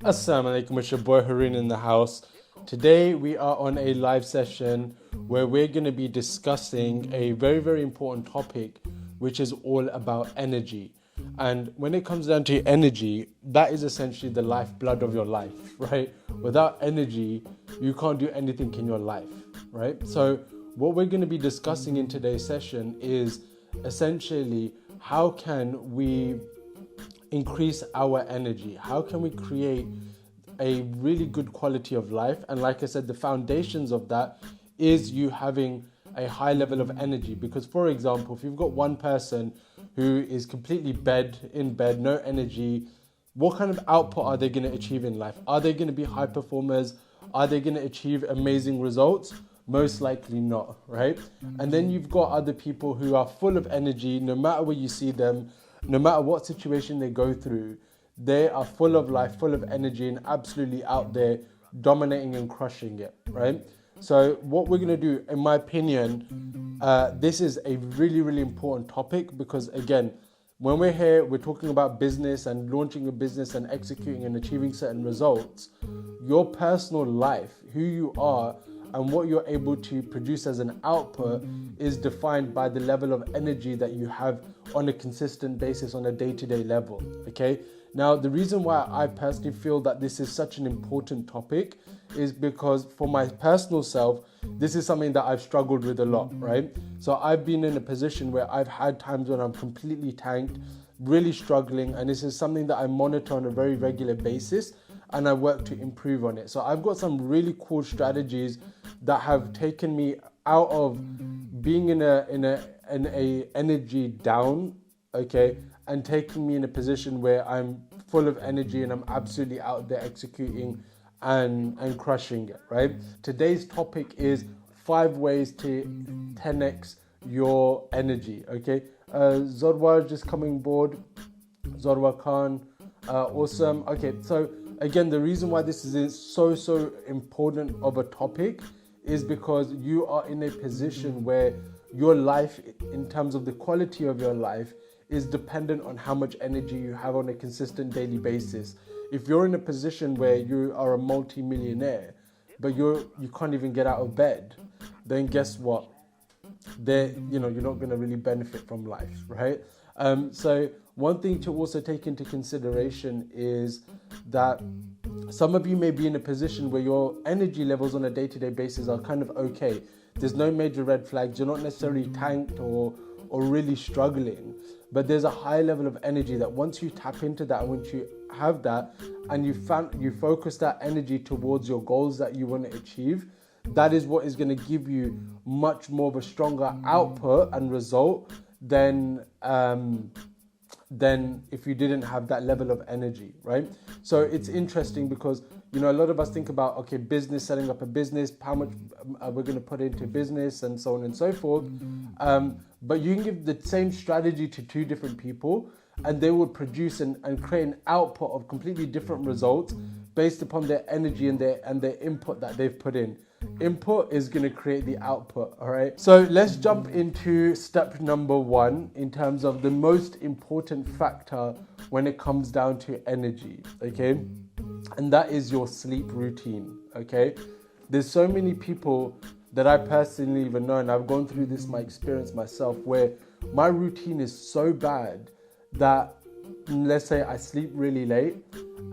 Assalamu alaikum, it's your boy Haroon in the house. Today we are on a live session where we're going to be discussing a very, very important topic, which is all about energy. And when it comes down to energy, that is essentially the lifeblood of your life, right? Without energy, you can't do anything in your life, right? So what we're going to be discussing in today's session is essentially how can we increase our energy? How can we create a really good quality of life? And like I said, the foundations of that is you having a high level of energy. Because for example, if you've got one person who is completely in bed, no energy, what kind of output are they going to achieve in life? Are they going to be high performers? Are they going to achieve amazing results? Most likely not, right? And then you've got other people who are full of energy, no matter where you see them, no matter what situation they go through, they are full of life, full of energy, and absolutely out there dominating and crushing it, right? So what we're going to do, in my opinion, this is a really, really important topic because, again, when we're here, we're talking about business and launching a business and executing and achieving certain results. Your personal life, who you are, and what you're able to produce as an output is defined by the level of energy that you have on a consistent basis on a day-to-day level, okay? Now, the reason why I personally feel that this is such an important topic is because for my personal self, this is something that I've struggled with a lot, right? So I've been in a position where I've had times when I'm completely tanked, really struggling, and this is something that I monitor on a very regular basis and I work to improve on it. So I've got some really cool strategies that have taken me out of being in a energy down, okay, and taking me in a position where I'm full of energy and I'm absolutely out there executing and crushing it, right? Today's topic is 5 ways to 10x your energy, okay? Zorwa just coming board, Zorwa Khan, awesome. Okay, so again, the reason why this is so important of a topic is because you are in a position where your life, in terms of the quality of your life, is dependent on how much energy you have on a consistent daily basis. If you're in a position where you are a multi-millionaire, but you can't even get out of bed, then guess what? You're not going to really benefit from life, right? So one thing to also take into consideration is that some of you may be in a position where your energy levels on a day-to-day basis are kind of okay. There's no major red flags. You're not necessarily tanked or really struggling, but there's a high level of energy that once you tap into that, and once you have that, and you focus that energy towards your goals that you want to achieve, that is what is going to give you much more of a stronger output and result than if you didn't have that level of energy, right? So it's interesting because, a lot of us think about, okay, business, setting up a business, how much we're going to put into business and so on and so forth. But you can give the same strategy to 2 different people and they will produce and create an output of completely different results based upon their energy and their input that they've put in. Input is going to create the output, all right? So let's jump into step number 1 in terms of the most important factor when it comes down to energy, okay? And that is your sleep routine, okay? There's so many people that I personally even know, and I've gone through this, my experience myself, where my routine is so bad that, let's say I sleep really late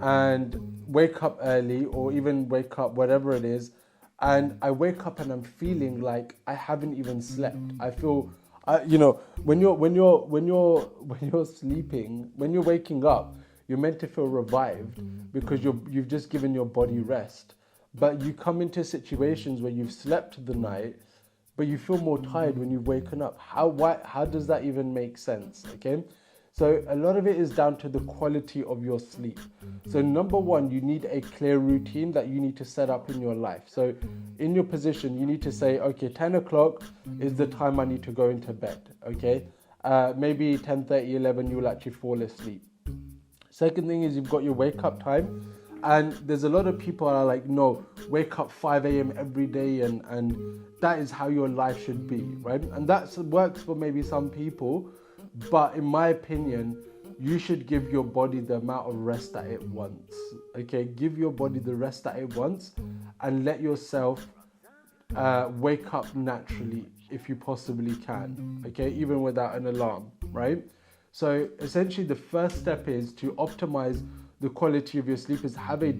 and wake up early, or even wake up, whatever it is, and I wake up and I'm feeling like I haven't even slept. I feel, when you're sleeping, when you're waking up, you're meant to feel revived because you've just given your body rest. But you come into situations where you've slept the night, but you feel more tired when you've woken up. How does that even make sense? Okay. So a lot of it is down to the quality of your sleep. So number 1, you need a clear routine that you need to set up in your life. So in your position, you need to say, okay, 10 o'clock is the time I need to go into bed. Okay. Maybe 10:30, 11, you will actually fall asleep. Second thing is you've got your wake up time. And there's a lot of people are like, no, wake up 5 a.m. every day and that is how your life should be, right? And that works for maybe some people. But in my opinion, you should give your body the amount of rest that it wants. Okay, give your body the rest that it wants, and let yourself wake up naturally if you possibly can. Okay, even without an alarm, right? So essentially, the first step is to optimize the quality of your sleep, is have a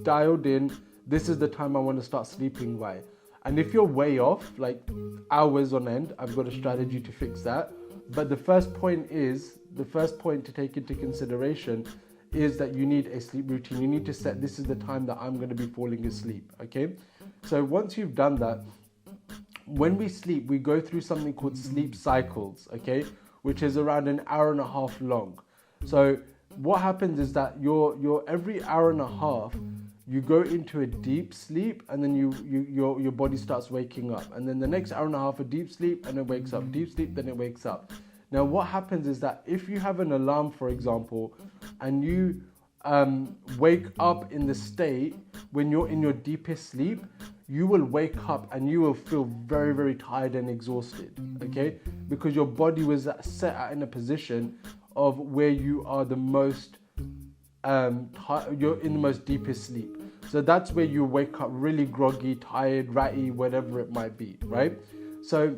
dialed in, this is the time I want to start sleeping by. And if you're way off, like hours on end, I've got a strategy to fix that. But the first point to take into consideration is that you need a sleep routine. You need to set, this is the time that I'm going to be falling asleep, okay? So once you've done that, when we sleep, we go through something called sleep cycles, okay? Which is around an hour and a half long. So what happens is that your every hour and a half, you go into a deep sleep, and then your body starts waking up. And then the next hour and a half, a deep sleep, and it wakes up. Deep sleep, then it wakes up. Now, what happens is that if you have an alarm, for example, and you wake up in the state when you're in your deepest sleep, you will wake up and you will feel very, very tired and exhausted, okay? Because your body was set in a position of where you are the most, you're in the most deepest sleep. So that's where you wake up really groggy, tired, ratty, whatever it might be, right? So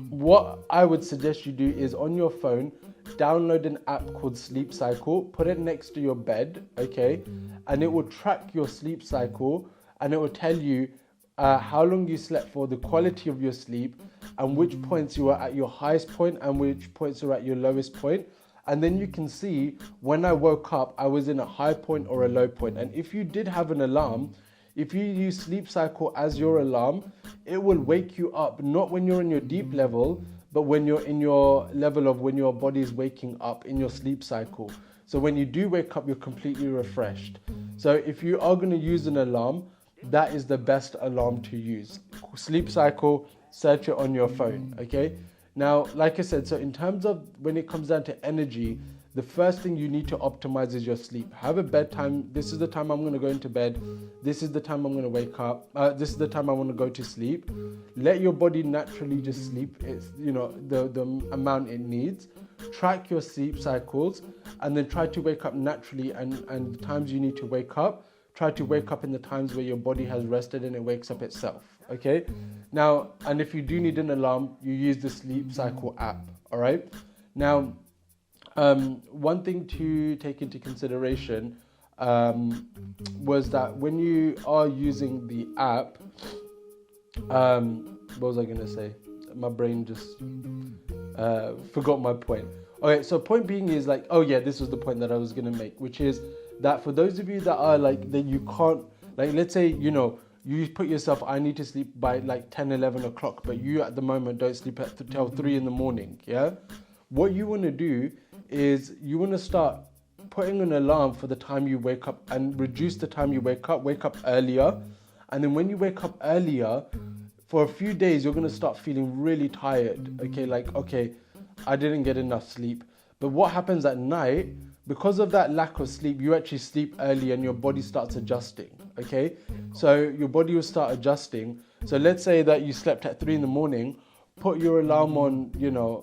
what I would suggest you do is on your phone, download an app called Sleep Cycle, put it next to your bed, okay? And it will track your sleep cycle, and it will tell you how long you slept for, the quality of your sleep, and which points you are at your highest point and which points are at your lowest point. And then you can see when I woke up, I was in a high point or a low point. And if you did have an alarm, if you use Sleep Cycle as your alarm, it will wake you up, not when you're in your deep level, but when you're in your level of when your body is waking up in your sleep cycle. So when you do wake up, you're completely refreshed. So if you are going to use an alarm, that is the best alarm to use. Sleep Cycle, search it on your phone, okay? Now, like I said, so in terms of when it comes down to energy, the first thing you need to optimize is your sleep. Have a bedtime. This is the time I'm going to go into bed. This is the time I'm going to wake up. This is the time I want to go to sleep. Let your body naturally just sleep. It's, the amount it needs. Track your sleep cycles, and then try to wake up naturally. And the times you need to wake up, try to wake up in the times where your body has rested and it wakes up itself. Okay. Now, and if you do need an alarm, you use the Sleep Cycle app. All right. Now, one thing to take into consideration was that when you are using the app, what was I going to say? My brain just forgot my point. Okay, so point being is like, oh yeah, this was the point that I was going to make, which is that for those of you that are like, that you can't, like, let's say, you put yourself, I need to sleep by like 10, 11 o'clock, but you at the moment don't sleep till 3 in the morning, yeah? What you want to do is you want to start putting an alarm for the time you wake up and reduce the time you wake up earlier. And then when you wake up earlier, for a few days, you're going to start feeling really tired. Okay, like, okay, I didn't get enough sleep. But what happens at night, because of that lack of sleep, you actually sleep early and your body starts adjusting. Okay, so your body will start adjusting. So let's say that you slept at 3 in the morning, put your alarm on,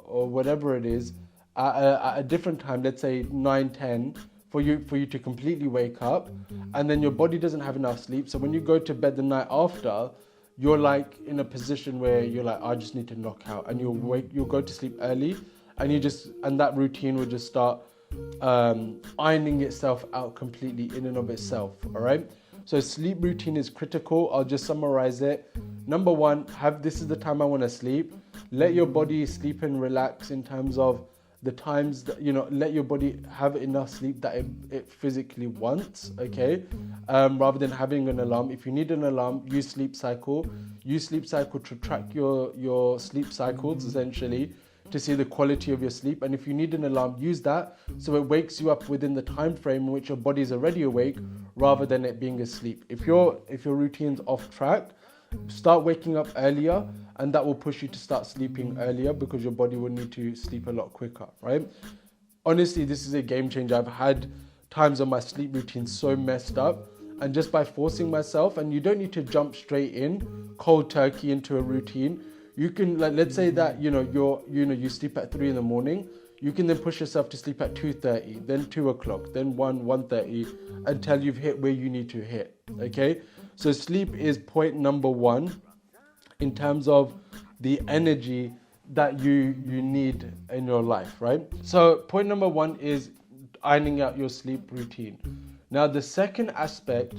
or whatever it is, at a different time, let's say 9, 10, for you to completely wake up, and then your body doesn't have enough sleep. So when you go to bed the night after, you're like in a position where you're like, I just need to knock out, and you'll go to sleep early, and that routine will just start ironing itself out completely in and of itself. All right. So sleep routine is critical. I'll just summarize it. Number one, this is the time I want to sleep. Let your body sleep and relax in terms of the times that, let your body have enough sleep that it physically wants, okay? Rather than having an alarm. If you need an alarm, use Sleep Cycle. Use Sleep Cycle to track your sleep cycles, essentially, to see the quality of your sleep. And if you need an alarm, use that so it wakes you up within the time frame in which your body is already awake, rather than it being asleep. If your routine's off track, start waking up earlier, and that will push you to start sleeping earlier because your body will need to sleep a lot quicker, right? Honestly, this is a game changer. I've had times when my sleep routine so messed up, and just by forcing myself, and you don't need to jump straight in cold turkey into a routine. You can, like, let's say that you sleep at 3 in the morning. You can then push yourself to sleep at 2:30, then 2 o'clock, then 1:30, until you've hit where you need to hit, okay? So sleep is point number one in terms of the energy that you need in your life, right? So point number one is ironing out your sleep routine. Now, the second aspect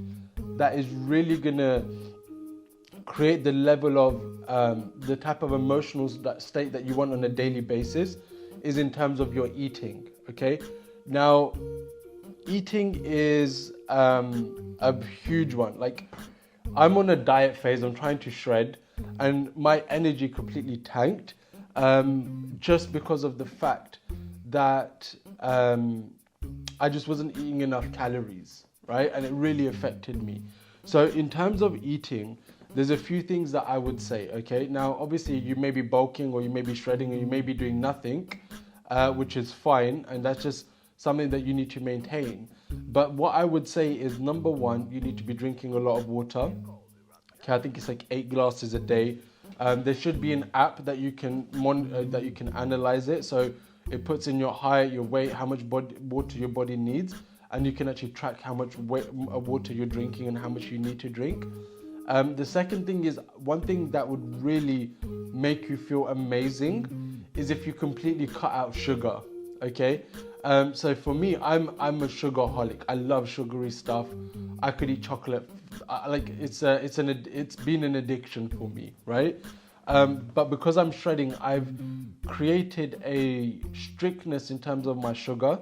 that is really gonna create the level of the type of emotional state that you want on a daily basis is in terms of your eating, okay? Now, eating is a huge one. Like, I'm on a diet phase, I'm trying to shred, and my energy completely tanked just because of the fact that I just wasn't eating enough calories, right? And it really affected me. So in terms of eating, there's a few things that I would say, okay? Now, obviously, you may be bulking, or you may be shredding, or you may be doing nothing, which is fine, and that's just something that you need to maintain. But what I would say is, number one, you need to be drinking a lot of water. Okay, I think it's like 8 glasses a day. There should be an app that you can analyze it. So it puts in your height, your weight, how much water your body needs, and you can actually track how much water you're drinking and how much you need to drink. The second thing is, one thing that would really make you feel amazing is if you completely cut out sugar, okay? So for me, I'm a sugarholic. I love sugary stuff. I could eat chocolate. It's been an addiction for me, right? But because I'm shredding, I've created a strictness in terms of my sugar,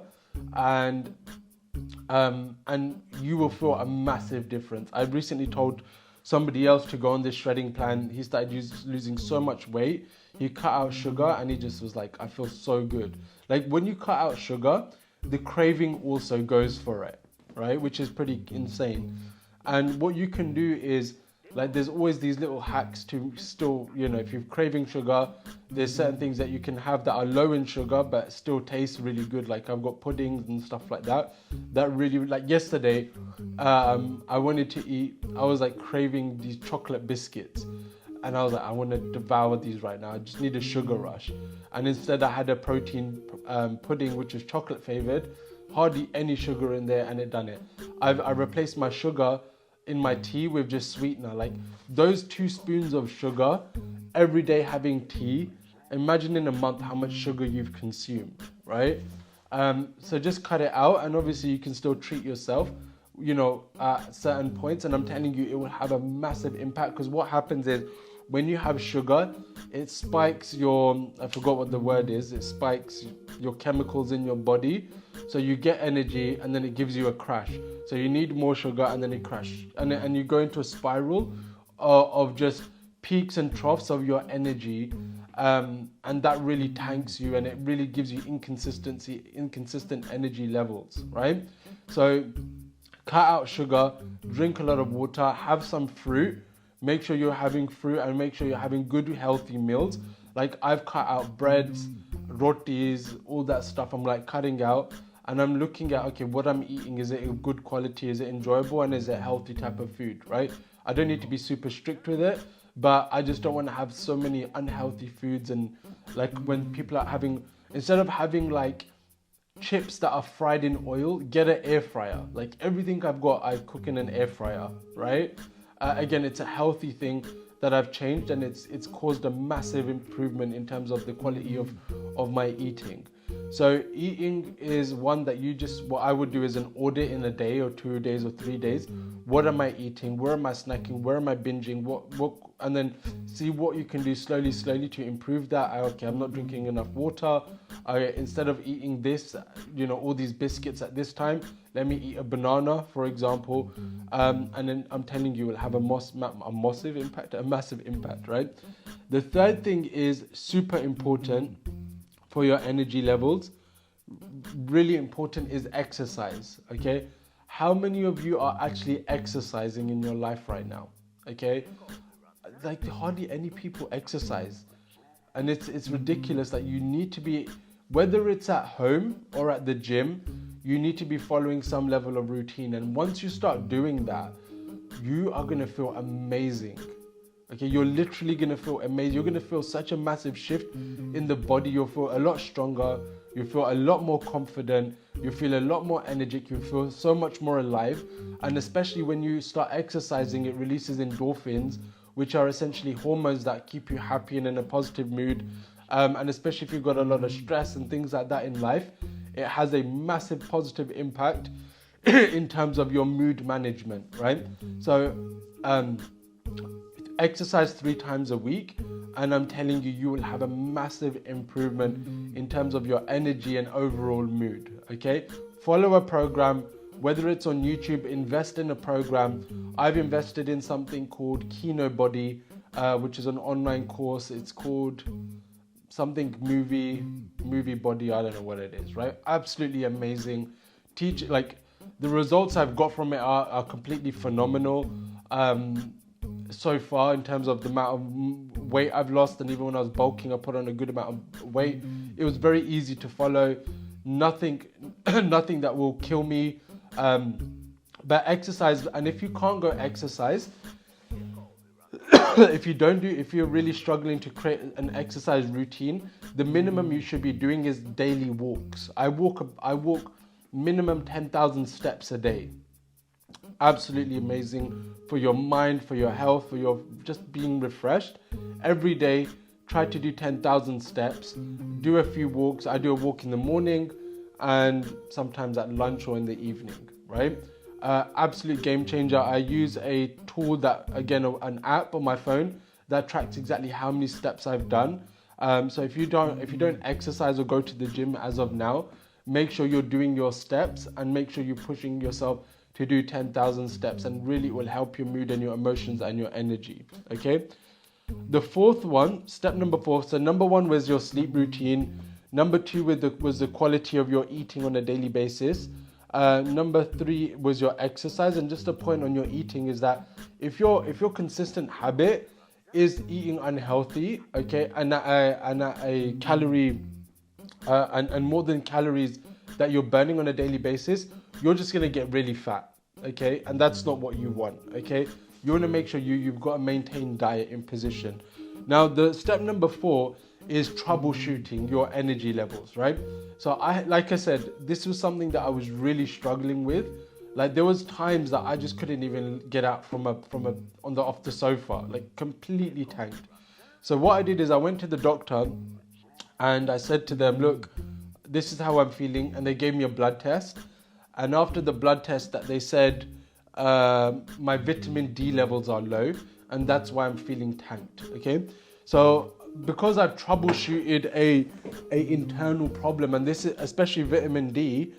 and you will feel a massive difference. I recently told somebody else to go on this shredding plan. He started losing so much weight. He cut out sugar, and he just was like, I feel so good. Like, when you cut out sugar, the craving also goes for it, right? Which is pretty insane. And what you can do is, like, there's always these little hacks to still, if you're craving sugar, there's certain things that you can have that are low in sugar but still taste really good. Like, I've got puddings and stuff like that really, like yesterday, I wanted to eat, I was like craving these chocolate biscuits, and I was like, I want to devour these right now. I just need a sugar rush. And instead I had a protein pudding, which is chocolate flavored, hardly any sugar in there, and it done it. I replaced my sugar in my tea with just sweetener. Like, those 2 spoons of sugar every day having tea, imagine in a month how much sugar you've consumed, right? So just cut it out, and obviously you can still treat yourself, at certain points, and I'm telling you, it will have a massive impact, because what happens is, when you have sugar, it spikes I forgot what the word is, it spikes your chemicals in your body, so you get energy, and then it gives you a crash. So you need more sugar, and then it crashes, and you go into a spiral of just peaks and troughs of your energy, and that really tanks you, and it really gives you inconsistent energy levels, right? So cut out sugar, drink a lot of water, have some fruit. Make sure you're having fruit, and make sure you're having good, healthy meals. Like, I've cut out breads, rotis, all that stuff. I'm like cutting out, and I'm looking at, okay, what I'm eating, is it a good quality? Is it enjoyable? And is it a healthy type of food, right? I don't need to be super strict with it, but I just don't want to have so many unhealthy foods. And like, when people are having, instead of having like chips that are fried in oil, get an air fryer. Like, everything I've got, I cook in an air fryer, right? Again, it's a healthy thing that I've changed, and it's caused a massive improvement in terms of the quality of my eating. So eating is one that what I would do is an audit in a day or 2 days or 3 days. What am I eating? Where am I snacking? Where am I binging? What? And then see what you can do slowly to improve that. Okay, I'm not drinking enough water. Instead of eating this, all these biscuits at this time, let me eat a banana, for example. And then I'm telling you, it will have a massive impact, right? The third thing is super important for your energy levels. Really important is exercise, okay? How many of you are actually exercising in your life right now, okay? Like, hardly any people exercise. And it's ridiculous that you need to be, whether it's at home or at the gym, you need to be following some level of routine. And once you start doing that, you are going to feel amazing. Okay, you're literally gonna feel amazing. You're gonna feel such a massive shift in the body. You'll feel a lot stronger. You feel a lot more confident. You feel a lot more energetic. You feel so much more alive. And especially when you start exercising, it releases endorphins, which are essentially hormones that keep you happy and in a positive mood. And especially if you've got a lot of stress and things like that in life, it has a massive positive impact in terms of your mood management, right? So exercise 3 times a week, and I'm telling you, you will have a massive improvement in terms of your energy and overall mood. Okay, follow a program, whether it's on YouTube. Invest in a program. I've invested in something called Kino Body, which is an online course. It's called something movie body, I don't know what it is, right? Absolutely amazing. The results I've got from it are completely phenomenal so far, in terms of the amount of weight I've lost. And even when I was bulking, I put on a good amount of weight. It was very easy to follow. Nothing that will kill me. But exercise, and if you can't go exercise, if you're really struggling to create an exercise routine, the minimum you should be doing is daily walks. I walk minimum 10,000 steps a day. Absolutely amazing for your mind, for your health, for your just being refreshed. Every day, try to do 10,000 steps. Do a few walks. I do a walk in the morning and sometimes at lunch or in the evening, right? Absolute game changer. I use a tool that, again, an app on my phone that tracks exactly how many steps I've done. So if you don't exercise or go to the gym as of now, make sure you're doing your steps and make sure you're pushing yourself to do 10,000 steps, and really it will help your mood and your emotions and your energy. Okay. The fourth one, step number 4. So number 1 was your sleep routine. Number 2 was the quality of your eating on a daily basis. Number 3 was your exercise. And just a point on your eating is that if your consistent habit is eating unhealthy, okay, and at a calorie and more than calories that you're burning on a daily basis, you're just going to get really fat, okay? And that's not what you want, okay? You want to make sure you've got a maintained diet in position. Now, the step number 4 is troubleshooting your energy levels, right? So like I said, this was something that I was really struggling with. Like, there was times that I just couldn't even get out off the sofa, like completely tanked. So what I did is I went to the doctor and I said to them, look, this is how I'm feeling. And they gave me a blood test. And after the blood test, that they said my vitamin D levels are low, and that's why I'm feeling tanked. Okay, so because I've troubleshooted a internal problem, and this is especially vitamin D,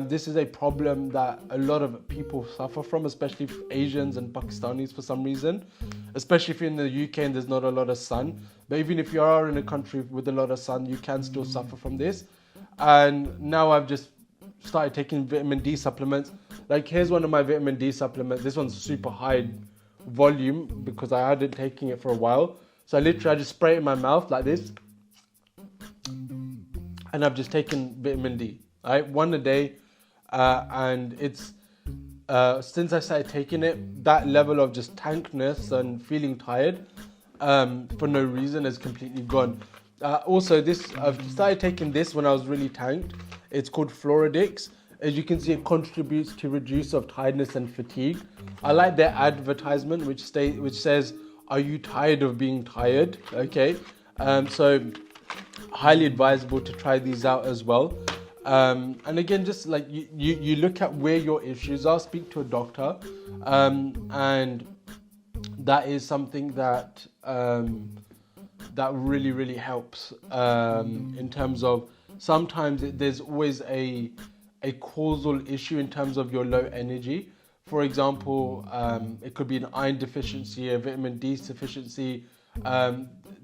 this is a problem that a lot of people suffer from, especially Asians and Pakistanis for some reason, especially if you're in the UK and there's not a lot of sun. But even if you are in a country with a lot of sun, you can still suffer from this. And now I've just started taking vitamin D supplements. Like, here's one of my vitamin D supplements. This one's super high volume because I hadn't taken it for a while. So I just spray it in my mouth like this, and I've just taken vitamin D, right? 1 a day, and it's since I started taking it, that level of just tankness and feeling tired for no reason is completely gone. Also, I've started taking this when I was really tanked. It's called Floridix. As you can see, it contributes to reduce of tiredness and fatigue. I like their advertisement, which says, "Are you tired of being tired?" Okay, so highly advisable to try these out as well. And again, just like you look at where your issues are, speak to a doctor, and that is something that that really helps in terms of sometimes there's always a causal issue in terms of your low energy. For example, it could be an iron deficiency, a vitamin D deficiency.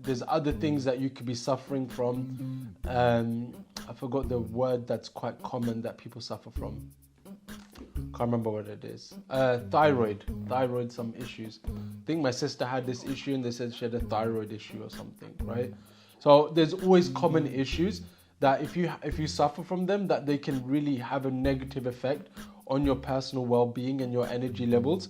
There's other things that you could be suffering from. I forgot the word that's quite common that people suffer from. Can't remember what it is. Thyroid, some issues. I think my sister had this issue and they said she had a thyroid issue or something, right? So there's always common issues that if you suffer from them, that they can really have a negative effect on your personal well-being and your energy levels.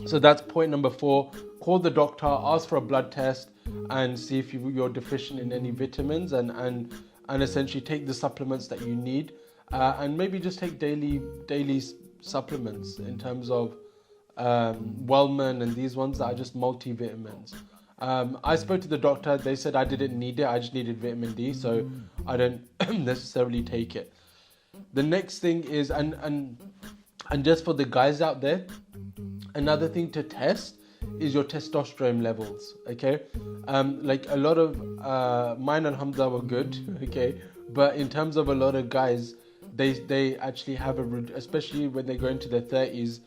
So that's point number 4. Call the doctor, ask for a blood test, and see if you're deficient in any vitamins, and essentially take the supplements that you need, and maybe just take daily supplements in terms of Wellman and these ones that are just multivitamins. I spoke to the doctor. They said I didn't need it. I just needed vitamin D, so I don't necessarily take it. The next thing is, and just for the guys out there, another thing to test is your testosterone levels. Okay, like a lot of mine and Hamza were good. Okay, but in terms of a lot of guys, they actually have especially when they go into their 30s.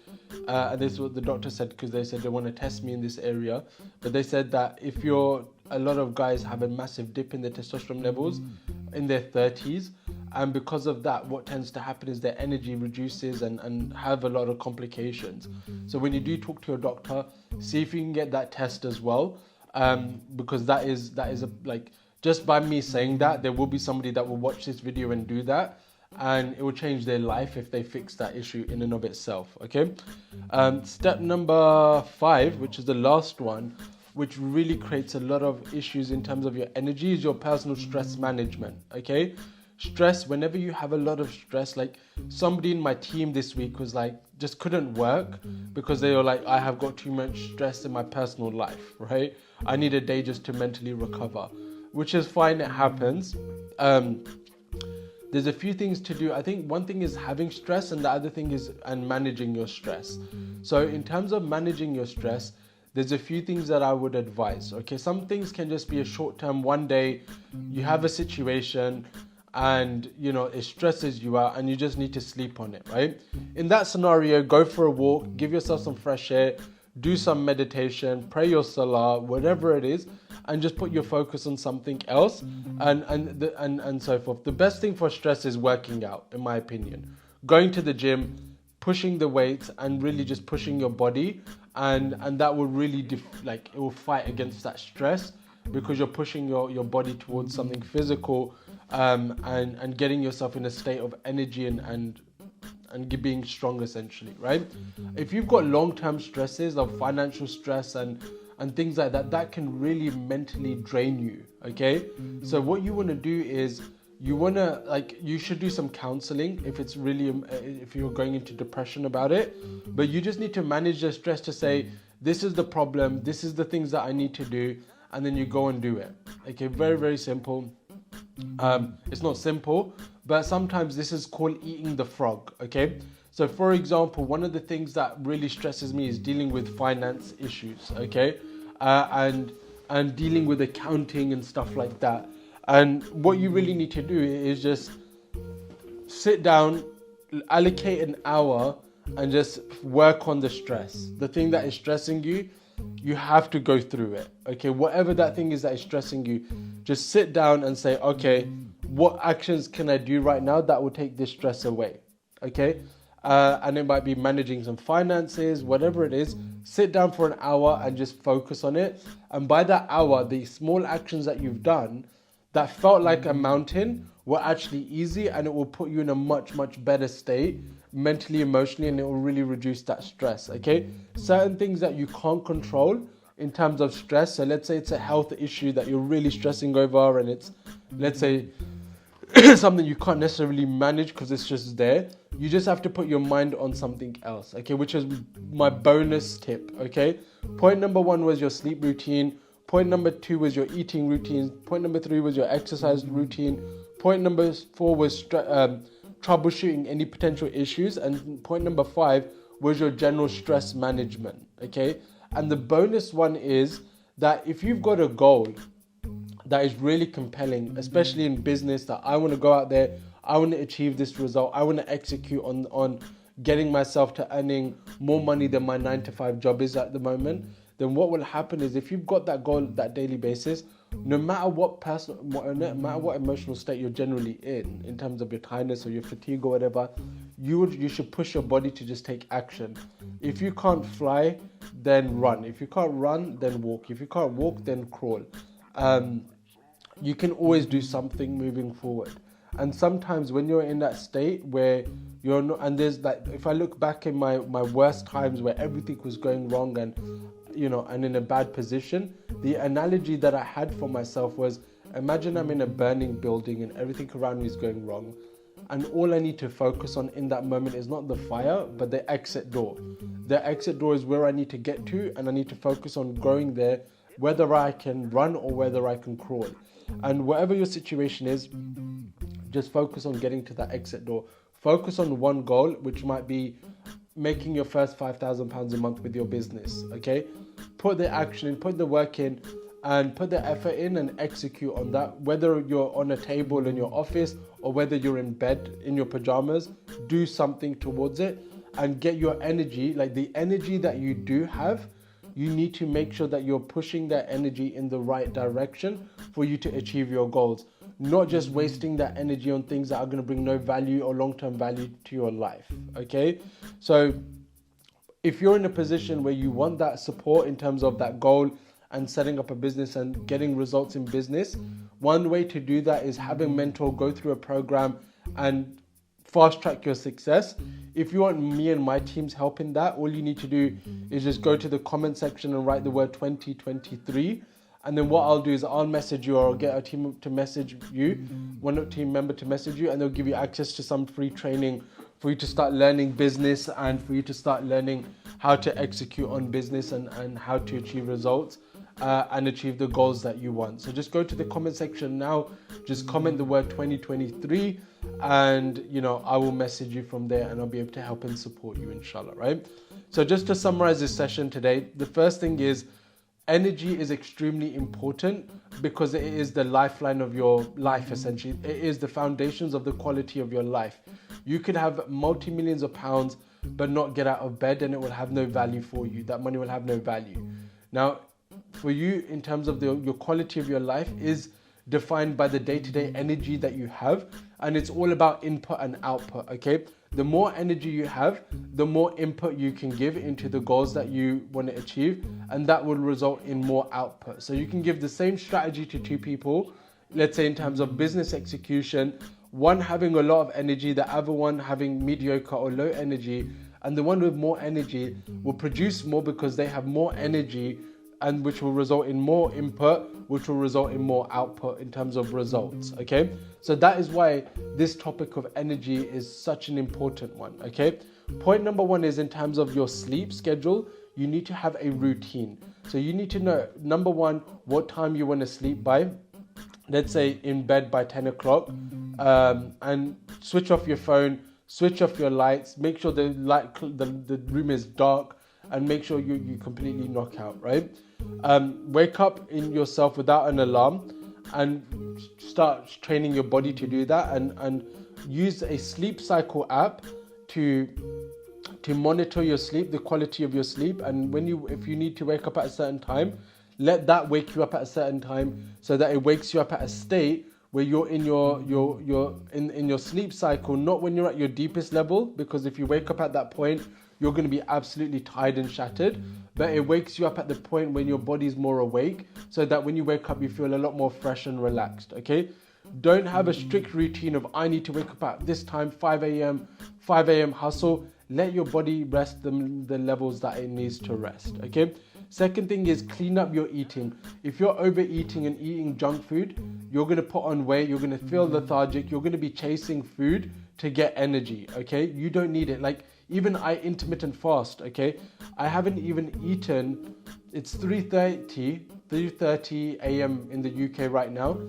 And this is what the doctor said, because they said they want to test me in this area. But they said that if a lot of guys have a massive dip in their testosterone levels in their 30s, and because of that, what tends to happen is their energy reduces and have a lot of complications. So when you do talk to your doctor, see if you can get that test as well, because that is like, just by me saying that, there will be somebody that will watch this video and do that, and it will change their life if they fix that issue in and of itself. Okay, step number 5, which is the last one, which really creates a lot of issues in terms of your energy, is your personal stress management. Okay, stress, whenever you have a lot of stress, like somebody in my team this week was like, just couldn't work because they were like, I have got too much stress in my personal life, right? I need a day just to mentally recover, which is fine, it happens. There's a few things to do. I think one thing is having stress, and the other thing is managing your stress. So in terms of managing your stress, there's a few things that I would advise. Okay, some things can just be a short term. One day you have a situation and it stresses you out and you just need to sleep on it, right? In that scenario, go for a walk, give yourself some fresh air, do some meditation, pray your salah, whatever it is, and just put your focus on something else, and so forth. The best thing for stress is working out, in my opinion. Going to the gym, pushing the weights, and really just pushing your body, and that will really it will fight against that stress, because you're pushing your body towards something physical, and getting yourself in a state of energy and being strong, essentially, right? If you've got long-term stresses of financial stress and things like that, that can really mentally drain you. Okay, so what you want to do is you should do some counseling if you're going into depression about it, but you just need to manage the stress to say, this is the problem, this is the things that I need to do, and then you go and do it. Okay, very, very simple. It's not simple, but sometimes this is called eating the frog. Okay, so for example, one of the things that really stresses me is dealing with finance issues. Okay, and dealing with accounting and stuff like that. And what you really need to do is just sit down, allocate an hour, and just work on the stress. The thing that is stressing you, you have to go through it. Okay, whatever that thing is that is stressing you, just sit down and say, okay, what actions can I do right now that will take this stress away? Okay, and it might be managing some finances, whatever it is. Sit down for an hour and just focus on it. And by that hour, the small actions that you've done that felt like a mountain were actually easy, and it will put you in a much, much better state mentally, emotionally, and it will really reduce that stress. Okay, certain things that you can't control in terms of stress. So let's say it's a health issue that you're really stressing over, and it's, let's say, something you can't necessarily manage because it's just there. You just have to put your mind on something else. Okay, which is my bonus tip. Okay, point number 1 was your sleep routine. Point number 2 was your eating routine. Point number 3 was your exercise routine. Point number 4 was troubleshooting any potential issues, and point number 5 was your general stress management. Okay, and the bonus one is that if you've got a goal that is really compelling, especially in business, that I want to go out there, I want to achieve this result, I want to execute on getting myself to earning more money than my 9-to-5 job is at the moment, then what will happen is, if you've got that goal that daily basis, no matter what emotional state you're generally in terms of your tiredness or your fatigue or whatever, you should push your body to just take action. If you can't fly, then run. If you can't run, then walk. If you can't walk, then crawl. You can always do something moving forward. And sometimes when you're in that state where you're not, and there's like, if I look back in my worst times where everything was going wrong and, and in a bad position, the analogy that I had for myself was, imagine I'm in a burning building and everything around me is going wrong. And all I need to focus on in that moment is not the fire, but the exit door. The exit door is where I need to get to, and I need to focus on going there, whether I can run or whether I can crawl. And whatever your situation is, just focus on getting to that exit door. Focus on one goal, which might be making your first £5,000 a month with your business, okay? Put the action in, put the work in, and put the effort in and execute on that. Whether you're on a table in your office or whether you're in bed in your pajamas, do something towards it and get your energy, like the energy that you do have, you need to make sure that you're pushing that energy in the right direction for you to achieve your goals. Not just wasting that energy on things that are going to bring no value or long-term value to your life, okay? So if you're in a position where you want that support in terms of that goal and setting up a business and getting results in business, one way to do that is have a mentor, go through a program and fast track your success. If you want me and my team's help in that, all you need to do is just go to the comment section and write the word 2023. And then what I'll do is I'll message you, or I'll get a team to message you, one team member to message you, and they'll give you access to some free training for you to start learning business and for you to start learning how to execute on business and how to achieve results and achieve the goals that you want. So just go to the comment section now, just comment the word 2023, and I will message you from there and I'll be able to help and support you, inshallah, right? So just to summarize this session today, the first thing is energy is extremely important because it is the lifeline of your life, essentially. It is the foundations of the quality of your life. You could have multi-millions of pounds but not get out of bed and it will have no value for you. That money will have no value. Now, for you, in terms of your quality of your life is defined by the day-to-day energy that you have, and it's all about input and output, okay? The more energy you have, the more input you can give into the goals that you want to achieve, and that will result in more output. So you can give the same strategy to two people, let's say in terms of business execution, one having a lot of energy, the other one having mediocre or low energy, and the one with more energy will produce more because they have more energy, and which will result in more input, which will result in more output in terms of results, okay? So that is why this topic of energy is such an important one, okay? Point number one is in terms of your sleep schedule, you need to have a routine. So you need to know, number one, what time you want to sleep by. Let's say in bed by 10 o'clock, and switch off your phone, switch off your lights, make sure the room is dark, and make sure you completely knock out, right? Wake up in yourself without an alarm and start training your body to do that, and use a sleep cycle app to monitor your sleep, the quality of your sleep. And if you need to wake up at a certain time, let that wake you up at a certain time so that it wakes you up at a state where you're in your sleep cycle, not when you're at your deepest level, because if you wake up at that point, you're going to be absolutely tired and shattered, but it wakes you up at the point when your body's more awake, so that when you wake up, you feel a lot more fresh and relaxed, okay? Don't have a strict routine of, I need to wake up at this time, 5 a.m. hustle. Let your body rest the levels that it needs to rest, okay? Second thing is clean up your eating. If you're overeating and eating junk food, you're going to put on weight, you're going to feel lethargic, you're going to be chasing food to get energy, okay? You don't need it. Like, even I intermittent fast, okay? I haven't even eaten, it's 3:30 a.m. in the UK right now.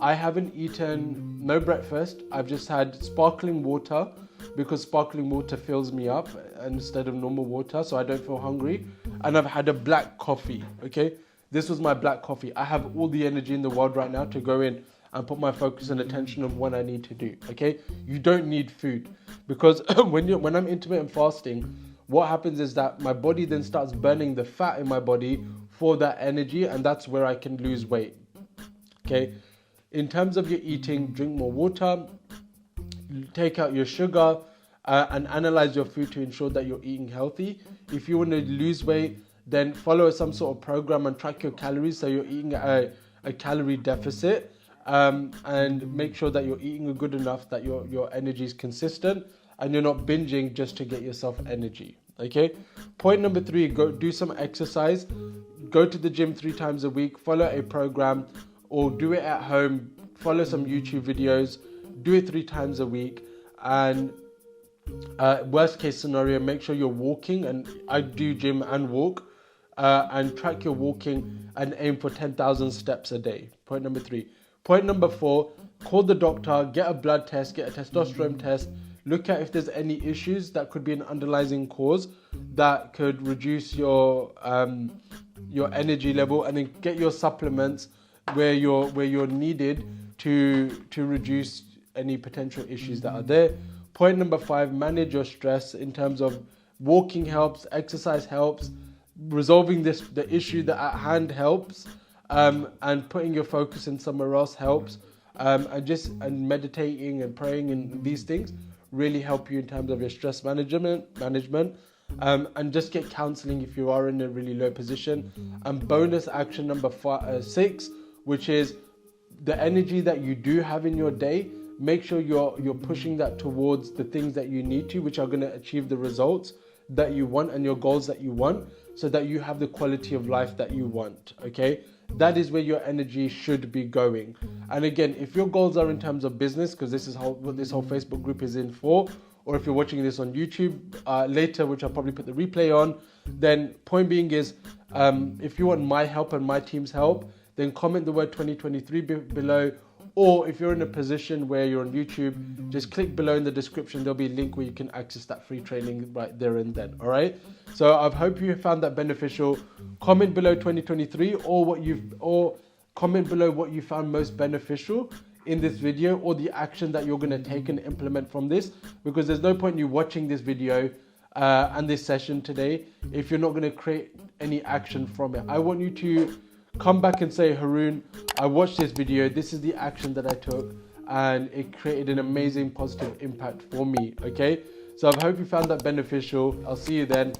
I haven't eaten no breakfast. I've just had sparkling water because sparkling water fills me up instead of normal water, so I don't feel hungry. And I've had a black coffee, okay? This was my black coffee. I have all the energy in the world right now to go in and put my focus and attention on what I need to do, okay? You don't need food, because when I'm intermittent fasting, what happens is that my body then starts burning the fat in my body for that energy, and that's where I can lose weight, okay? In terms of your eating, drink more water, take out your sugar, and analyze your food to ensure that you're eating healthy. If you want to lose weight, then follow some sort of program and track your calories so you're eating at a calorie deficit. and make sure that you're eating good enough that your energy is consistent and you're not binging just to get yourself energy. Okay. Point number 3, go do some exercise. Go to the gym 3 times a week, follow a program, or do it at home, follow some YouTube videos, do it 3 times a week. And worst case scenario, make sure you're walking, and I do gym and walk, and track your walking and aim for 10,000 steps a day. Point number 3. Point number 4, call the doctor, get a blood test, get a testosterone test, look at if there's any issues that could be an underlying cause that could reduce your energy level, and then get your supplements where you're needed to reduce any potential issues that are there. Point number 5, manage your stress in terms of walking helps, exercise helps, resolving the issue that at hand helps, and putting your focus in somewhere else helps, and meditating and praying and these things really help you in terms of your stress management, and just get counseling if you are in a really low position. And bonus action number 6, which is the energy that you do have in your day, make sure you're pushing that towards the things that you need to, which are going to achieve the results that you want and your goals that you want, so that you have the quality of life that you want. Okay, that is where your energy should be going. And again, if your goals are in terms of business, because this is what this whole Facebook group is in for, or if you're watching this on YouTube later, which I'll probably put the replay on, then point being is, if you want my help and my team's help, then comment the word 2023 below. Or if you're in a position where you're on YouTube, just click below in the description. There'll be a link where you can access that free training right there and then. All right. So I hope you found that beneficial. Comment below 2023 or comment below what you found most beneficial in this video, or the action that you're going to take and implement from this, because there's no point in you watching this video and this session today if you're not going to create any action from it. I want you to come back and say, Haroon, I watched this video, this is the action that I took, and it created an amazing positive impact for me. Okay, so I hope you found that beneficial. I'll see you then.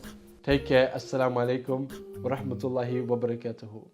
Take care. Assalamu alaikum wa rahmatullahi wa barakatuhu.